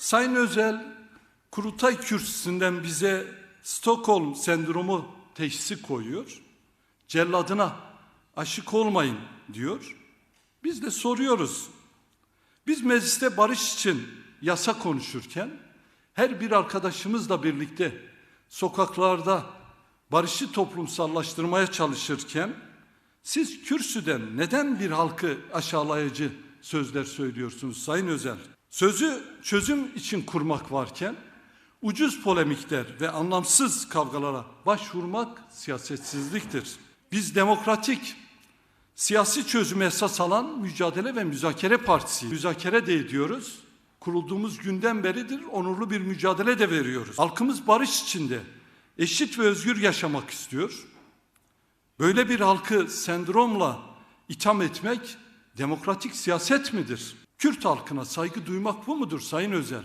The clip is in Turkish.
Sayın Özel, kurultay kürsüsünden bize Stockholm sendromu teşhisi koyuyor. Celladına aşık olmayın diyor. Biz de soruyoruz. Biz mecliste barış için yasa konuşurken, her bir arkadaşımızla birlikte sokaklarda barışı toplumsallaştırmaya çalışırken, siz kürsüden neden bir halkı aşağılayıcı sözler söylüyorsunuz Sayın Özel? Sözü çözüm için kurmak varken, ucuz polemikler ve anlamsız kavgalara başvurmak siyasetsizliktir. Biz demokratik, siyasi çözüme esas alan Mücadele ve Müzakere Partisi. Müzakere de ediyoruz. Kurulduğumuz günden beridir onurlu bir mücadele de veriyoruz. Halkımız barış içinde eşit ve özgür yaşamak istiyor. Böyle bir halkı sendromla itham etmek demokratik siyaset midir? Kürt halkına saygı duymak bu mudur Sayın Özel?